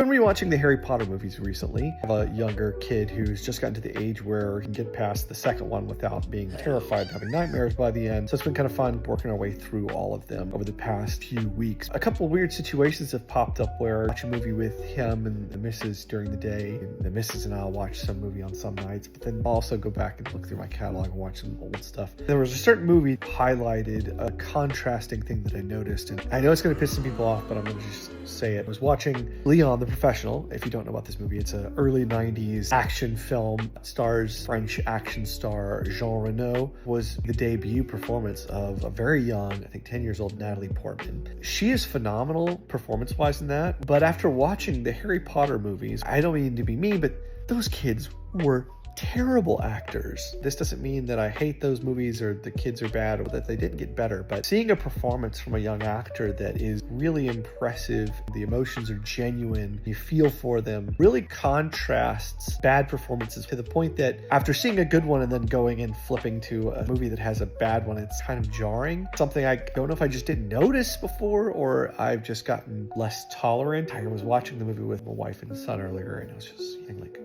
I've been rewatching the Harry Potter movies recently. I have a younger kid who's just gotten to the age where he can get past the second one without being terrified and having nightmares by the end. So it's been kind of fun working our way through all of them over the past few weeks. A couple of weird situations have popped up where I watch a movie with him and the missus during the day. And the missus and I'll watch some movie on some nights, but then I'll also go back and look through my catalog and watch some old stuff. There was a certain movie highlighted a contrasting thing that I noticed, and I know it's going to piss some people off, but I'm going to just say it. I was watching Leon the Professional. If you don't know about this movie, it's an early 90s action film. It stars French action star Jean Reno. Was the debut performance of a very young, I think 10 years old, Natalie Portman. She is phenomenal performance-wise in that, but after watching the Harry Potter movies, I don't mean to be mean, but those kids were terrible actors. This doesn't mean that I hate those movies or the kids are bad or that they didn't get better, but seeing a performance from a young actor that is really impressive, the emotions are genuine, you feel for them, really contrasts bad performances to the point that after seeing a good one and then going and flipping to a movie that has a bad one, it's kind of jarring. Something I don't know if I just didn't notice before or I've just gotten less tolerant. I was watching the movie with my wife and son earlier and I was just saying like,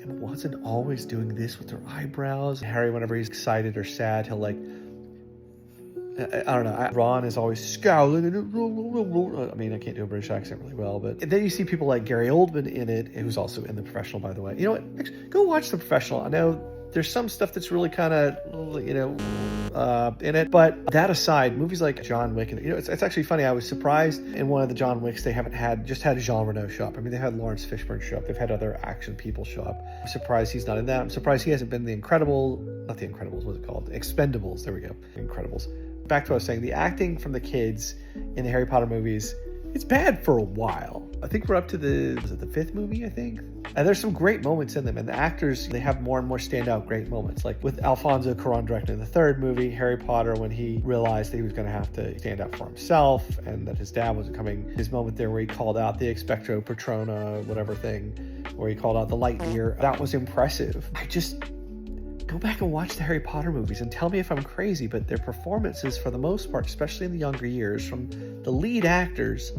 Emma Watson always doing this with her eyebrows. Harry, whenever he's excited or sad, he'll like, I don't know. Ron is always scowling. I mean, I can't do a British accent really well, but and then you see people like Gary Oldman in it, who's also in The Professional, by the way. You know what? Go watch The Professional. I know there's some stuff that's really kind of, in it. But that aside, movies like John Wick, and it's actually funny. I was surprised in one of the John Wicks they haven't had Jean Reno show up. I mean, they had Lawrence Fishburne show up. They've had other action people show up. I'm surprised he's not in that. I'm surprised he hasn't been not the Incredibles, what's it called? Expendables. There we go. Incredibles. Back to what I was saying. The acting from the kids in the Harry Potter movies, it's bad for a while. I think we're up to the fifth movie, I think? And there's some great moments in them, and the actors, they have more and more standout great moments. Like with Alfonso Cuarón directing the third movie, Harry Potter, when he realized that he was going to have to stand up for himself and that his dad wasn't coming. His moment there where he called out the Expecto Patrona, whatever thing, where he called out the light year, that was impressive. Go back and watch the Harry Potter movies and tell me if I'm crazy, but their performances, for the most part, especially in the younger years, from the lead actors,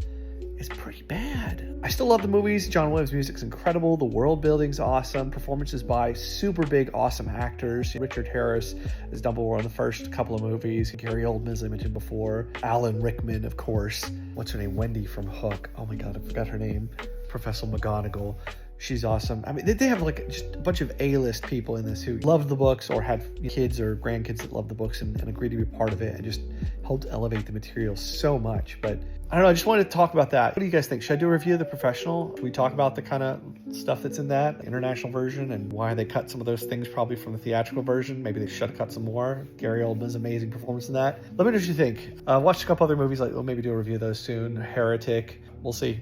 is pretty bad. I still love the movies. John Williams' music's incredible. The world building's awesome. Performances by super big, awesome actors. Richard Harris as Dumbledore in the first couple of movies. Gary Oldman, as I mentioned before. Alan Rickman, of course. What's her name? Wendy from Hook. Oh my God, I forgot her name. Professor McGonagall. She's awesome. I mean, they have like just a bunch of A-list people in this who loved the books or had kids or grandkids that loved the books and agreed to be part of it and just helped elevate the material so much. But I don't know, I just wanted to talk about that. What do you guys think? Should I do a review of The Professional? Should we talk about the kind of stuff that's in that international version and why they cut some of those things probably from the theatrical version? Maybe they should have cut some more. Gary Oldman's amazing performance in that. Let me know what you think. Watch a couple other movies, like we'll maybe do a review of those soon. Heretic. We'll see.